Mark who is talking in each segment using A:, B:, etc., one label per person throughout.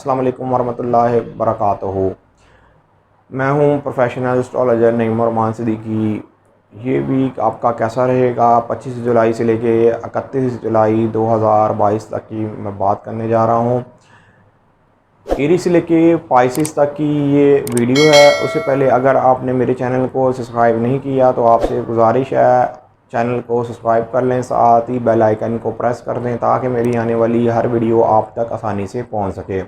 A: अस्सलाम वालेकुम वरहमतुल्लाहि वबरकातुहू। मैं हूं प्रोफेशनल एस्ट्रोलॉजर नईम रहमान सिद्दीकी। ये वीक आपका कैसा रहेगा 25 जुलाई से लेके 31 जुलाई 2022 तक की मैं बात करने जा रहा हूं। एरीज से लेके पाइसिस तक की ये वीडियो है। उससे पहले अगर आपने मेरे चैनल को सब्सक्राइब नहीं किया तो आपसे गुजारिश है चैनल को सब्सक्राइब कर लें, साथ ही बेल आइकन को प्रेस कर दें ताकि मेरी आने वाली हर वीडियो आप तक आसानी से पहुंच सके।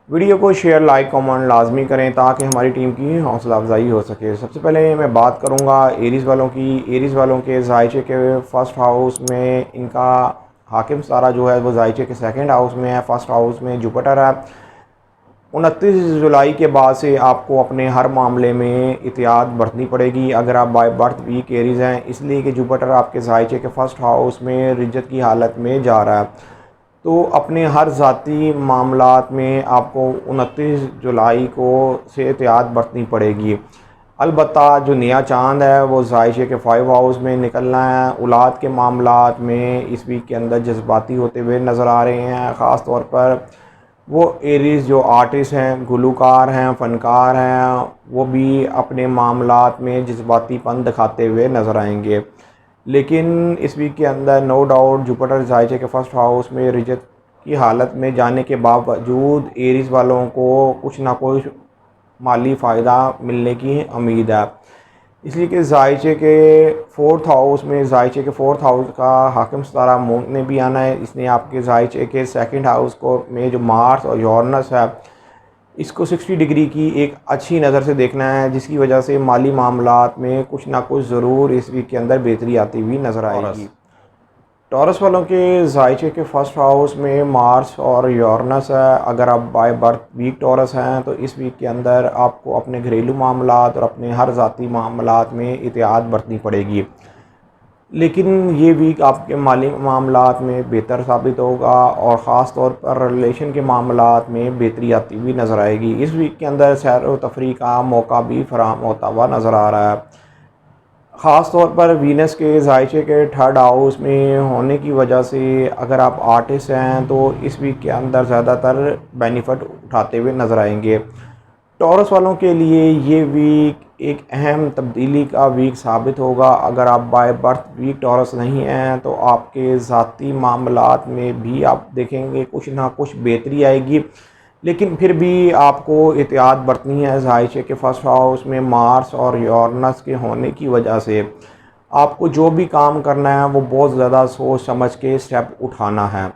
A: वीडियो को शेयर, लाइक, कमेंट लाजमी करें ताकि हमारी टीम की हौसला अफजाई हो सके। सबसे पहले मैं बात करूंगा एरीज़ वालों की। एरीज़ वालों के ज़ायचे के फर्स्ट हाउस में इनका हाकिम सितारा जो है वो ज़ायचे के सेकंड हाउस में है। फर्स्ट हाउस में जुपिटर है। 29 जुलाई के बाद से आपको अपने हर मामले में एहतियात बरतनी पड़ेगी अगर आप बाय बर्थ वीक एरीज़ हैं, इसलिए कि जुपिटर आपके ज़ायचे के फर्स्ट हाउस में रिज्जत की हालत में जा रहा है। तो अपने हर ज़ाती मामलात में आपको 29 जुलाई को से एहतियात बरतनी पड़ेगी। अलबत्ता जो नया चांद है वो ज़ायचे के 5 हाउस में निकलना है। औलाद के मामलात में इस वीक के अंदर जज्बाती होते हुए नज़र आ रहे हैं। ख़ास तौर पर वो एरीज़ जो आर्टिस्ट हैं, गुलूकार हैं, फ़नकार हैं, वो भी अपने मामलात में जज्बातीपन दिखाते हुए नज़र आएंगे। लेकिन इस वीक के अंदर नो डाउट जुपिटर ज़ायचे के फर्स्ट हाउस में रिजत की हालत में जाने के बावजूद एरीज़ वालों को कुछ ना कुछ माली फ़ायदा मिलने की उम्मीद है। इसलिए कि ज़ायचे के ज़ायचे के फोर्थ हाउस का हाकिम सितारा मून ने भी आना है। इसने आपके ज़ायचे के सेकंड हाउस को में जो मार्स और यूरेनस है इसको 60 डिग्री की एक अच्छी नज़र से देखना है, जिसकी वजह से माली मामलात में कुछ ना कुछ ज़रूर इस वीक के अंदर बेहतरी आती हुई नज़र आएगी। टॉरस वालों के ज़ायचे के फर्स्ट हाउस में मार्स और यूरेनस है। अगर आप बाय बर्थ वीक टॉरस हैं तो इस वीक के अंदर आपको अपने घरेलू मामलात और अपने हर ज़ाती मामलात में एहतियात बरतनी पड़ेगी। लेकिन ये वीक आपके माली मामलात में बेहतर साबित होगा और ख़ास तौर पर रिलेशन के मामलात में बेहतरी आती हुई नज़र आएगी। इस वीक के अंदर सैर व तफरीह का मौका भी फराहम होता हुआ नज़र आ रहा है। ख़ास तौर पर वीनस के ज़ायचे के थर्ड हाउस में होने की वजह से अगर आप आर्टिस्ट हैं तो इस वीक के अंदर ज़्यादातर बेनिफिट उठाते हुए नज़र आएंगे। टॉरस वालों के लिए ये वीक एक अहम तब्दीली का वीक साबित होगा। अगर आप बाय बर्थ वीक टॉरस नहीं हैं तो आपके ज़ाती मामलात में भी आप देखेंगे कुछ ना कुछ बेहतरी आएगी, लेकिन फिर भी आपको एहतियात बरतनी है। ज़ायचे के फर्स्ट हाउस में मार्स और यूरेनस के होने की वजह से आपको जो भी काम करना है वो बहुत ज़्यादा सोच समझ के स्टेप उठाना है।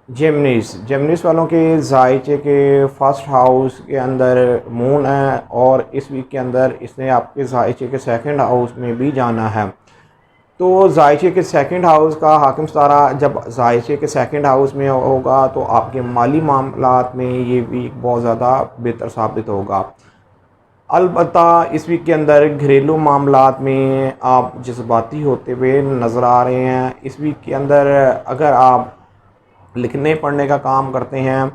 A: जेमिनिस वालों के ज़ायचे के फर्स्ट हाउस के अंदर मून है और इस वीक के अंदर इसने आपके ज़ायचे के सेकंड हाउस में भी जाना है। तो ज़ायचे के सेकंड हाउस का हाकिम सितारा जब ज़ायचे के सेकंड हाउस में होगा तो आपके माली मामलात में ये वीक बहुत ज़्यादा बेहतर साबित होगा। अलबत्ता इस वीक के अंदर घरेलू मामलात में आप जज्बाती होते हुए नज़र आ रहे हैं। इस वीक के अंदर अगर आप लिखने पढ़ने का काम करते हैं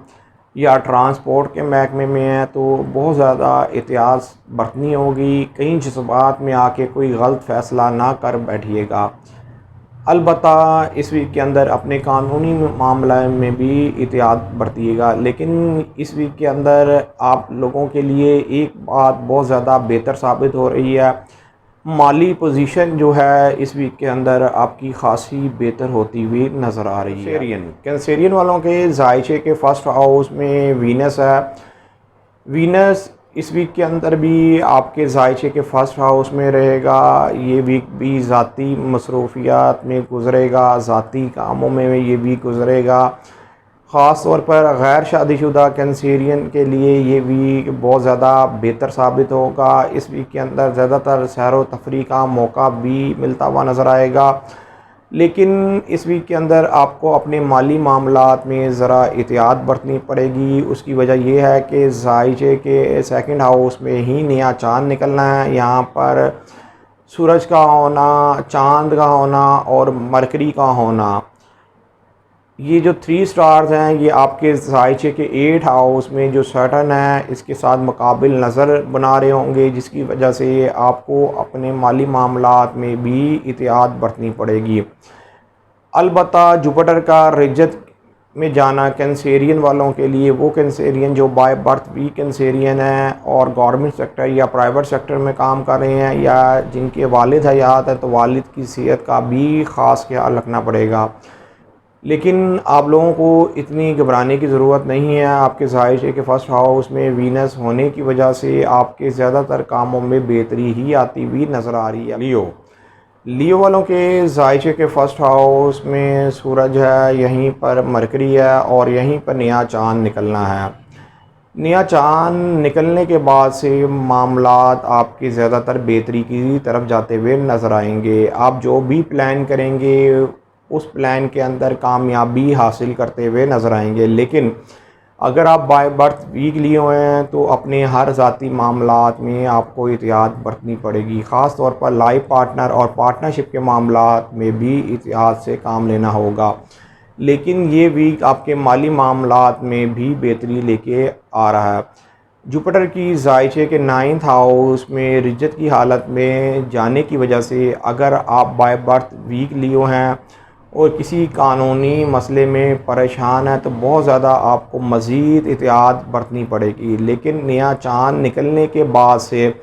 A: या ट्रांसपोर्ट के महकमे में हैं तो बहुत ज़्यादा एहतियात बरतनी होगी। कहीं जज्बात में आके कोई गलत फ़ैसला ना कर बैठिएगा। अलबत्ता इस वीक के अंदर अपने कानूनी मामले में भी एहतियात बरतिएगा। लेकिन इस वीक के अंदर आप लोगों के लिए एक बात बहुत ज़्यादा बेहतर साबित हो रही है। माली पोजीशन जो है इस वीक के अंदर आपकी खासी बेहतर होती हुई नज़र आ रही है। कैंसेरियन वालों के ज़ायचे के फर्स्ट हाउस में वीनस है। वीनस इस वीक के अंदर भी आपके ज़ायचे के फर्स्ट हाउस में रहेगा। ये वीक भी ज़ाती मसरूफियात में गुज़रेगा, ज़ाती कामों में ये वीक गुज़रेगा। ख़ास तौर पर गैर शादीशुदा कैंसेरियन के लिए ये वीक बहुत ज़्यादा बेहतर साबित होगा। इस वीक के अंदर ज़्यादातर सैर व तफरीह का मौका भी मिलता हुआ नज़र आएगा। लेकिन इस वीक के अंदर आपको अपने माली मामलात में ज़रा एहतियात बरतनी पड़ेगी। उसकी वजह यह है कि ज़ायचे के सेकंड हाउस में ही नया चाँद निकलना है। यहाँ पर सूरज का होना, चाँद का होना और मरकरी का होना, ये जो 3 स्टार्स हैं ये आपके ज़ायचे के 8 हाउस में जो सैटर्न है इसके साथ मुकाबिल नज़र बना रहे होंगे, जिसकी वजह से आपको अपने माली मामलात में भी एहतियात बरतनी पड़ेगी। अलबत्ता जुपिटर का रिज्जत में जाना कैंसेरियन वालों के लिए, वो कैंसेरियन जो बाय बर्थ वीक कैंसेरियन है और गवर्नमेंट सेक्टर या प्राइवेट सेक्टर में काम कर रहे हैं, या जिनके वालिद हयात हैं, तो वालिद की सेहत का भी ख़ास ख्याल रखना पड़ेगा। लेकिन आप लोगों को इतनी घबराने की ज़रूरत नहीं है। आपके ज़ाहिर के फ़र्स्ट हाउस में वीनस होने की वजह से आपके ज़्यादातर कामों में बेहतरी ही आती हुई नज़र आ रही है। लियो वालों के ज़ाहिर के फ़र्स्ट हाउस में सूरज है, यहीं पर मरकरी है और यहीं पर नया चाँद निकलना है। नया चाँद निकलने के बाद से मामलात आपके ज़्यादातर बेहतरी की तरफ जाते हुए नज़र आएंगे। आप जो भी प्लान करेंगे उस प्लान के अंदर कामयाबी हासिल करते हुए नज़र आएंगे। लेकिन अगर आप बाय बर्थ वीक लिए हुए हैं तो अपने हर ज़ाती मामलात में आपको एहतियात बरतनी पड़ेगी। ख़ास तौर पर लाइफ पार्टनर और पार्टनरशिप के मामलात में भी एहतियात से काम लेना होगा। लेकिन ये वीक आपके माली मामलात में भी बेहतरी लेके आ रहा है। जुपिटर की ज़ाइचे के 9th हाउस में रिज्जत की हालत में जाने की वजह से अगर आप बाय बर्थ वीक लियो हैं और किसी कानूनी मसले में परेशान है तो बहुत ज़्यादा आपको मज़ीद एहतियात बरतनी पड़ेगी। लेकिन नया चाँद निकलने के बाद से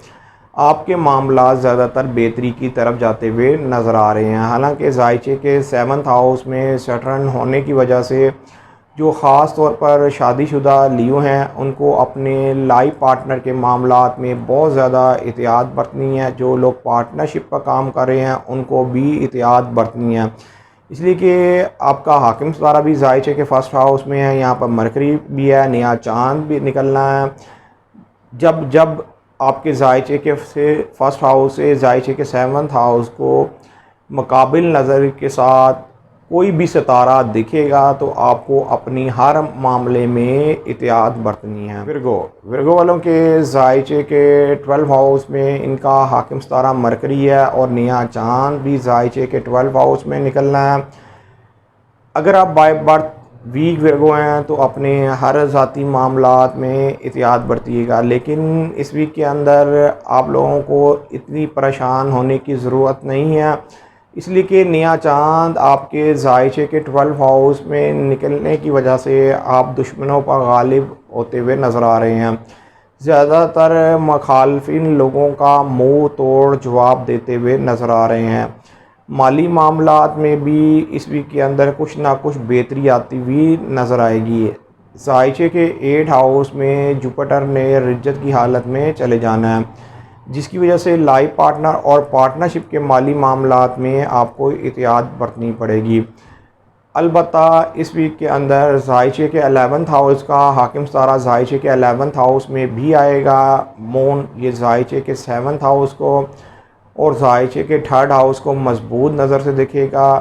A: आपके मामला ज़्यादातर बेहतरी की तरफ जाते हुए नज़र आ रहे हैं। हालांकि ज़ाइचे के 7th हाउस में सैटर्न होने की वजह से जो ख़ास तौर पर शादीशुदा लियो हैं उनको अपने लाइफ पार्टनर के मामलात में बहुत ज़्यादा एहतियात बरतनी है। जो लोग पार्टनरशिप पर काम कर रहे हैं उनको भी एहतियात बरतनी है, इसलिए कि आपका हाकिम सितारा भी ज़ाइचे के फ़र्स्ट हाउस में है, यहाँ पर मरकरी भी है, नया चाँद भी निकलना है। जब जब आपके ज़ाइचे के से फ़र्स्ट हाउस से ज़ाइचे के 7th हाउस को मुकाबिल नज़र के साथ कोई भी सितारा दिखेगा तो आपको अपनी हर मामले में एहतियात बरतनी है। विर्गो वालों के ज़ाइचे के 12 हाउस में इनका हाकिम सितारा मरकरी है और नया चाँद भी ज़ाइचे के 12 हाउस में निकलना है। अगर आप बाय बर्थ वीक विर्गो हैं तो अपने हर ज़ाती मामलात में एहतियात बरतिएगा। लेकिन इस वीक के अंदर आप लोगों को इतनी परेशान होने की ज़रूरत नहीं है, इसलिए कि नया चाँद आपके ज़ाइचे के 12 हाउस में निकलने की वजह से आप दुश्मनों पर गालिब होते हुए नज़र आ रहे हैं। ज़्यादातर मुखालफिन लोगों का मुँह तोड़ जवाब देते हुए नज़र आ रहे हैं। माली मामलात में भी इस वीक के अंदर कुछ ना कुछ बेहतरी आती हुई नज़र आएगी। ज़ाइचे के 8 हाउस में जुपिटर ने रिज्जत की हालत में चले जाना है, जिसकी वजह से लाइफ पार्टनर और पार्टनरशिप के माली मामलात में आपको एहतियात बरतनी पड़ेगी। अलबत्ता इस वीक के अंदर ज़ाइचे के 11th हाउस का हाकिम सितारा ज़ाइचे के 11th हाउस में भी आएगा। मून ये ज़ाइचे के 7th हाउस को और ज़ाइचे के 3rd हाउस को मजबूत नज़र से देखेगा,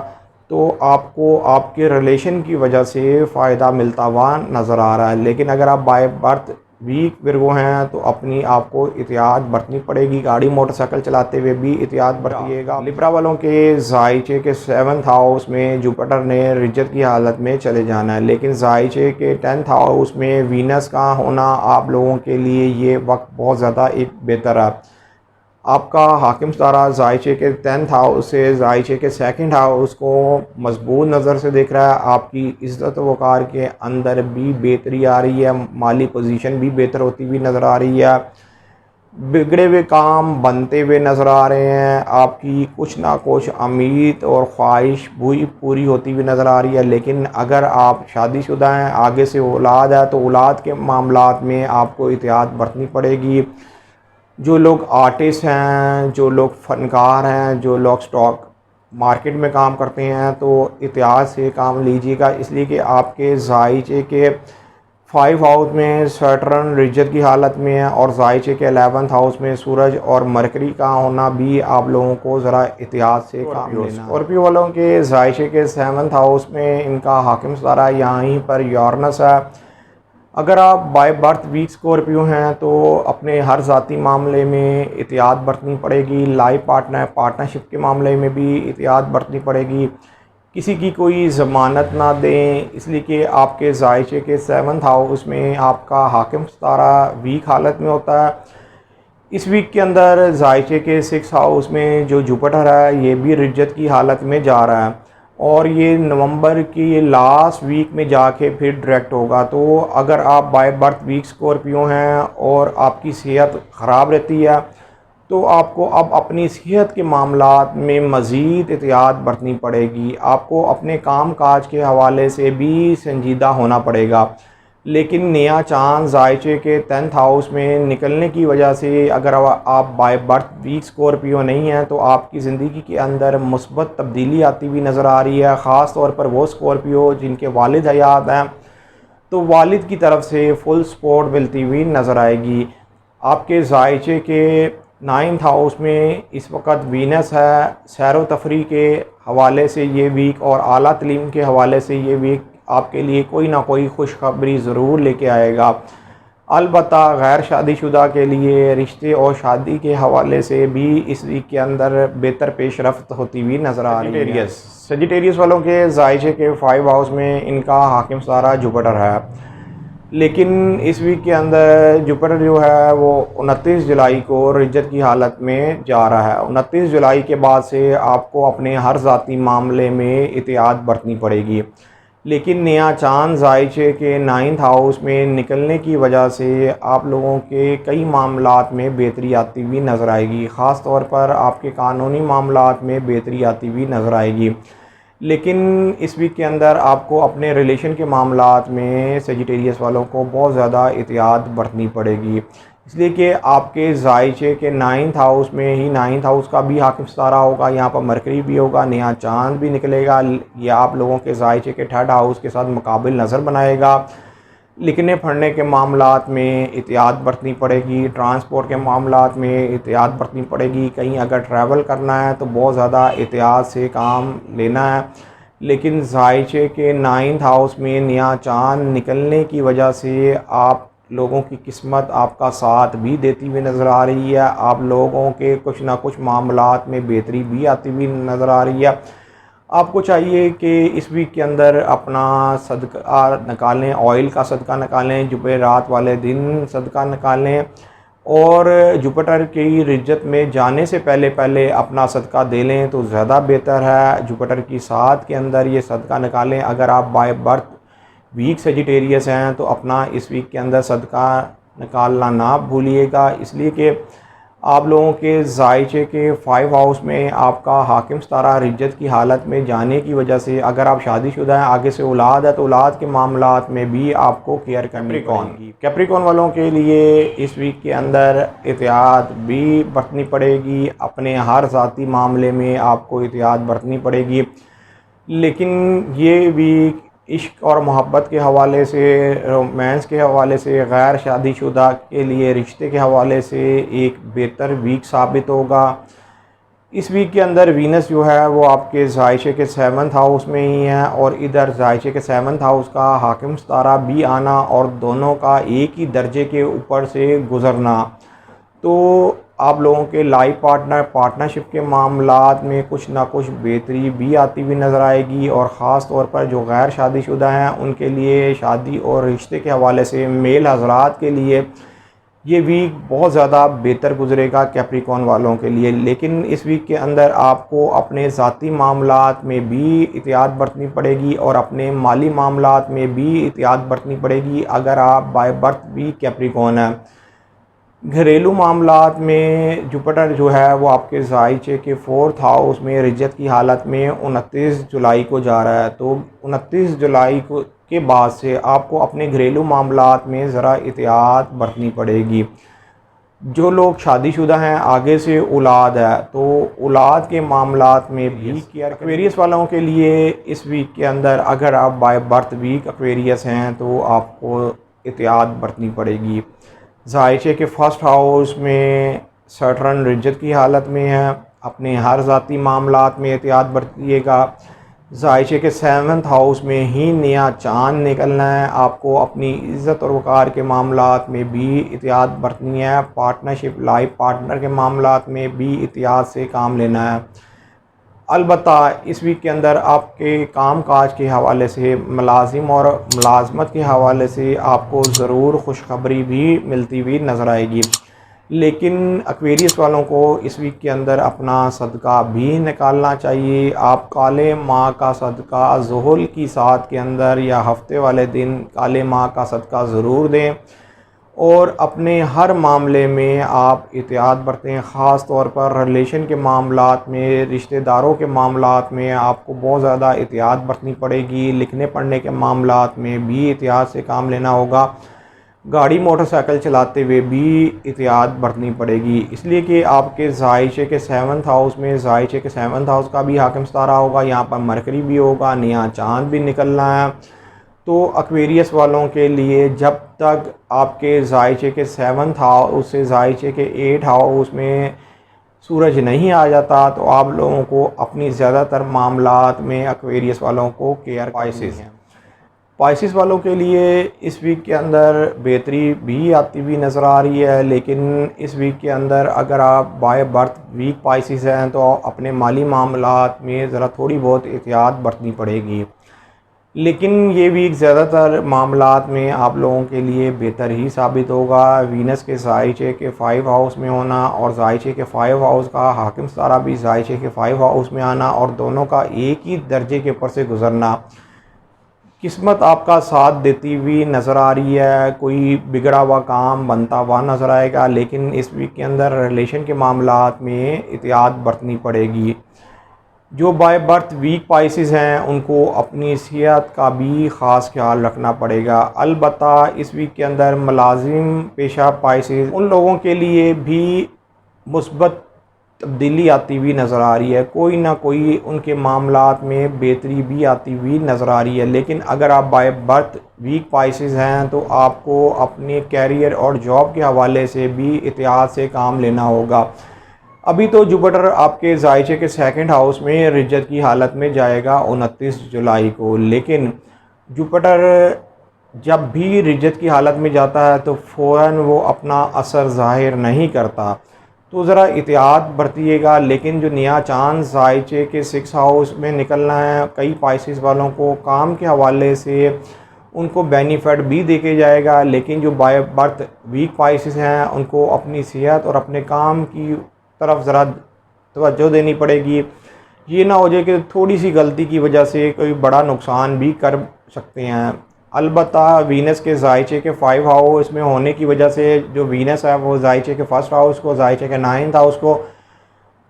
A: तो आपको आपके रिलेशन की वजह से फ़ायदा मिलता हुआ नज़र आ रहा है। लेकिन अगर आप बाय बर्थ वीक विर्गो हैं तो अपनी आपको एहतियात बरतनी पड़ेगी। गाड़ी मोटरसाइकिल चलाते हुए भी एहतियात बरतिएगा। लिब्रा वालों के ज़ाइचे के 7th हाउस में जुपिटर ने रिज्जत की हालत में चले जाना है, लेकिन ज़ाइचे के 10th हाउस में वीनस का होना आप लोगों के लिए ये वक्त बहुत ज़्यादा एक बेहतर है। आपका हाकिम सितारा ज़ाइचे के 10th हाउस से ज़ाइचे के 2nd हाउस को मजबूत नज़र से देख रहा है। आपकी इज़्ज़त वक़ार के अंदर भी बेहतरी आ रही है, माली पोजीशन भी बेहतर होती हुई नज़र आ रही है, बिगड़े हुए काम बनते हुए नज़र आ रहे हैं, आपकी कुछ ना कुछ उम्मीद और ख्वाहिश पूरी होती हुई नज़र आ रही है। लेकिन अगर आप शादीशुदा हैं, आगे से औलाद है, तो औलाद के मामलात में आपको एहतियात बरतनी पड़ेगी। जो लोग आर्टिस्ट हैं, जो लोग फ़नकार हैं, जो लोग स्टॉक मार्केट में काम करते हैं, तो एहतियात से काम लीजिएगा, इसलिए कि आपके ज़ाइचे के 5 हाउस में सैटर्न रिज्जत की हालत में है और ज़ाइचे के 11th हाउस में सूरज और मरकरी का होना भी आप लोगों को ज़रा एहतियात से काम लेना। स्कॉर्पियो वालों के ज़ाइचे के 7th हाउस में इनका हाकिम सितारा यहीं पर यूरेनस है। अगर आप बाय बर्थ वीक स्कॉर्पियो हैं तो अपने हर ज़ाती मामले में एहतियात बरतनी पड़ेगी। लाइफ पार्टनरशिप के मामले में भी एहतियात बरतनी पड़ेगी। किसी की कोई ज़मानत ना दें, इसलिए कि आपके ज़ाइचे के 7th हाउस में आपका हाकिम सितारा वीक हालत में होता है। इस वीक के अंदर ज़ाइचे के 6 हाउस में जो जुपिटर है ये भी रिज्जत की हालत में जा रहा है और ये नवंबर की लास्ट वीक में जाके फिर डायरेक्ट होगा। तो अगर आप बाय बर्थ वीक स्कॉर्पियो हैं और आपकी सेहत ख़राब रहती है तो आपको अब अपनी सेहत के मामलात में मज़ीद एहतियात बरतनी पड़ेगी। आपको अपने काम काज के हवाले से भी संजीदा होना पड़ेगा। लेकिन नया चांद जायचे के 10th हाउस में निकलने की वजह से अगर आप बाय बर्थ वीक स्कॉर्पियो नहीं हैं तो आपकी ज़िंदगी के अंदर मुस्बत तब्दीली आती हुई नज़र आ रही है। ख़ास तौर पर वो स्कॉर्पियो जिनके वालिद हयात हैं तो वालिद की तरफ से फुल सपोर्ट मिलती हुई नज़र आएगी। आपके जायचे के 9th हाउस में इस वक्त वीनस है। सैर व तफरी के हवाले से ये वीक और आला तलीम के हवाले से ये वीक आपके लिए कोई ना कोई खुशखबरी ज़रूर लेके आएगा। अलबत्ता गैर शादीशुदा के लिए रिश्ते और शादी के हवाले से भी इस वीक के अंदर बेहतर पेशरफ्त होती हुई नज़र आ रही है। सजिटेरियस वालों के जायचे के 5 हाउस में इनका हाकिम सितारा जुपिटर है। लेकिन इस वीक के अंदर जुपिटर जो है वो 29 जुलाई को रिज्जत की हालत में जा रहा है। 29 जुलाई के बाद से आपको अपने हर ज़ाती मामले में एहतियात बरतनी पड़ेगी। लेकिन नया चांद जायचे के 9th हाउस में निकलने की वजह से आप लोगों के कई मामलात में बेहतरी आती हुई नज़र आएगी। ख़ास तौर पर आपके कानूनी मामलात में बेहतरी आती हुई नज़र आएगी। लेकिन इस वीक के अंदर आपको अपने रिलेशन के मामलात में सेजिटेरियस वालों को बहुत ज़्यादा एहतियात बरतनी पड़ेगी। इसलिए कि आपके जायचे के 9th हाउस में ही 9th हाउस का भी हाकिम सितारा होगा। यहाँ पर मरकरी भी होगा, नया चांद भी निकलेगा। ये आप लोगों के जायचे के 3rd हाउस के साथ मुकाबिल नज़र बनाएगा। लिखने पढ़ने के मामलात में एहतियात बरतनी पड़ेगी। ट्रांसपोर्ट के मामलात में एहतियात बरतनी पड़ेगी। कहीं अगर ट्रैवल करना है तो बहुत ज़्यादा एहतियात से काम लेना है। लेकिन जायचे के 9th हाउस में नया चांद निकलने की वजह से आप लोगों की किस्मत आपका साथ भी देती हुई नज़र आ रही है। आप लोगों के कुछ ना कुछ मामलात में बेहतरी भी आती हुई नज़र आ रही है। आपको चाहिए कि इस वीक के अंदर अपना सदका निकालें, ऑयल का सदका निकालें, जुमेरात वाले दिन सदका निकालें और जुपिटर की रिज्जत में जाने से पहले अपना सदका दे लें तो ज़्यादा बेहतर है। जुपिटर की साथ के अंदर ये सदका निकालें। अगर आप बाय बर्थ वीक सेजिटेरियस हैं तो अपना इस वीक के अंदर सदका निकालना ना भूलिएगा। इसलिए कि आप लोगों के जायचे के 5 हाउस में आपका हाकिम सितारा रिज्जत की हालत में जाने की वजह से अगर आप शादीशुदा हैं, आगे से औलाद है तो औलाद के मामलात में भी आपको केयर करनी पड़ेगी। कैप्रिकॉर्न वालों के लिए इस वीक के अंदर एहतियात भी बरतनी पड़ेगी। अपने हर ज़ाती मामले में आपको एहतियात बरतनी पड़ेगी। लेकिन ये वीक इश्क और मोहब्बत के हवाले से, रोमांस के हवाले से, गैर शादीशुदा के लिए रिश्ते के हवाले से एक बेहतर वीक साबित होगा। इस वीक के अंदर वीनस जो है वो आपके जायचे के 7th हाउस में ही है और इधर जायचे के 7th हाउस का हाकिम सितारा भी आना और दोनों का एक ही दर्जे के ऊपर से गुज़रना तो आप लोगों के लाइफ पार्टनरशिप के मामलात में कुछ ना कुछ बेहतरी भी आती हुई नज़र आएगी। और ख़ास तौर पर जो गैर शादीशुदा हैं उनके लिए शादी और रिश्ते के हवाले से मेल हज़रात के लिए ये वीक बहुत ज़्यादा बेहतर गुजरेगा कैप्रिकॉर्न वालों के लिए। लेकिन इस वीक के अंदर आपको अपने ज़ाती मामलात में भी एहतियात बरतनी पड़ेगी और अपने माली मामलात में भी एहतियात बरतनी पड़ेगी अगर आप बाय बर्थ भी कैप्रिकॉर्न हैं। घरेलू मामलात में जुपिटर जो है वो आपके जायचे के 4th हाउस में रिज्जत की हालत में 29 जुलाई को जा रहा है। तो 29 जुलाई को के बाद से आपको अपने घरेलू मामलात में ज़रा एहतियात बरतनी पड़ेगी। जो लोग शादीशुदा हैं, आगे से औलाद है तो औलाद के मामलात में भी केयर। एक्वेरियस वालों के लिए इस वीक के अंदर अगर आप बाय बर्थ वीक एक्वेरियस हैं तो आपको एहतियात बरतनी पड़ेगी। जायचे के 1st हाउस में सटर्न रिज्जत की हालत में है। अपने हर ज़ाती मामलात में एहतियात बरतिएगा। जायचे के 7th हाउस में ही नया चांद निकलना है। आपको अपनी इज़्ज़त और वक़ार के मामलात में भी एहतियात बरतनी है। पार्टनरशिप लाइफ पार्टनर के मामलात में भी एहतियात से काम लेना है। अलबत्ता इस वीक के अंदर आपके काम काज के हवाले से, मुलाजिम और मुलाजमत के हवाले से आपको ज़रूर खुशखबरी भी मिलती हुई नज़र आएगी। लेकिन एक्वेरियस वालों को इस वीक के अंदर अपना सदका भी निकालना चाहिए। आप काले माह का सदका ज़ुहुल की साथ के अंदर या हफ्ते वाले दिन काले माह का सदका ज़रूर दें और अपने हर मामले में आप एहतियात बरतें। ख़ास तौर पर रिलेशन के मामलात में, रिश्तेदारों के मामलात में आपको बहुत ज़्यादा एहतियात बरतनी पड़ेगी। लिखने पढ़ने के मामलात में भी एहतियात से काम लेना होगा। गाड़ी मोटरसाइकिल चलाते हुए भी एहतियात बरतनी पड़ेगी, इसलिए कि आपके ज़ायशे के 7th हाउस में, ज़ायशे के 7th हाउस का भी हाकिम सितारा होगा, यहाँ पर मरकरी भी होगा, नया चाँद भी निकलना है। तो एक्वेरियस वालों के लिए जब तक आपके ज़ायशे के 7th हाउस से ज़ायशे के 8 हाउस में सूरज नहीं आ जाता तो आप लोगों को अपनी ज़्यादातर मामलात में एक्वेरियस वालों को केयर पाइसिस वालों के लिए इस वीक के अंदर बेहतरी भी आती हुई नज़र आ रही है। लेकिन इस वीक के अंदर अगर आप बाय बर्थ वीक पाइसिस हैं तो अपने माली मामलात में ज़रा थोड़ी बहुत एहतियात बरतनी पड़ेगी। लेकिन ये वीक ज़्यादातर मामलात में आप लोगों के लिए बेहतर ही साबित होगा। वीनस के ज़ायशे के 5 हाउस में होना और ज़ायशे के 5 हाउस का हाकिम सितारा भी ज़ायशे के 5 हाउस में आना और दोनों का एक ही दर्जे के ऊपर से गुज़रना, किस्मत आपका साथ देती हुई नज़र आ रही है। कोई बिगड़ा हुआ काम बनता हुआ नज़र आएगा। लेकिन इस वीक के अंदर रिलेशन के मामलात में एहतियात बरतनी पड़ेगी। जो बाय बर्थ वीक पाइसिस हैं उनको अपनी सेहत का भी ख़ास ख्याल रखना पड़ेगा। अलबत्ता इस वीक के अंदर मुलाजिम पेशा पाइसिस उन लोगों के लिए भी मुस्बत तब्दीली आती हुई नज़र आ रही है। कोई ना कोई उनके मामलात में बेहतरी भी आती हुई नज़र आ रही है। लेकिन अगर आप बाय बर्थ वीक पाइसिस हैं तो आपको अपने कैरियर और जॉब के हवाले से भी एहतियात से काम लेना होगा। अभी तो जुपिटर आपके ज़ायशे के 2nd हाउस में रिज्जत की हालत में जाएगा 29 जुलाई को। लेकिन जुपिटर जब भी रिज्जत की हालत में जाता है तो फ़ौरन वो अपना असर ज़ाहिर नहीं करता, तो ज़रा एहतियात बरतिएगा। लेकिन जो नया चांद ज़ायशे के 6 हाउस में निकलना है, कई पाइसिस वालों को काम के हवाले से उनको बेनिफिट भी देके जाएगा। लेकिन जो बाय बर्थ वीक पाइसिस हैं उनको अपनी सेहत और अपने काम की तरफ ज़रा तवज्जो देनी पड़ेगी। ये ना हो जाए कि थोड़ी सी गलती की वजह से कोई बड़ा नुकसान भी कर सकते हैं। अलबत्ता वीनस के ज़ायशे के 5 हाउस में होने की वजह से जो वीनस है वो ज़ायशे के 1st हाउस को, ज़ायशे के 9th हाउस को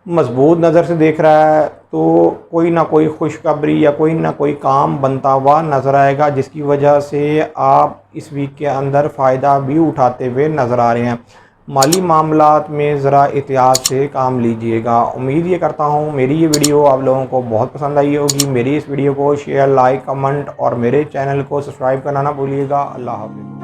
A: मजबूत नज़र से देख रहा है। तो कोई ना कोई खुशखबरी या कोई ना कोई काम बनता हुआ नज़र आएगा, जिसकी वजह से आप इस वीक के अंदर फ़ायदा भी उठाते हुए नज़र आ रहे हैं। माली मामलात में ज़रा एहतियात से काम लीजिएगा। उम्मीद ये करता हूँ मेरी ये वीडियो आप लोगों को बहुत पसंद आई होगी। मेरी इस वीडियो को शेयर, लाइक, कमेंट और मेरे चैनल को सब्सक्राइब करना ना भूलिएगा। अल्लाह हाफ़िज़।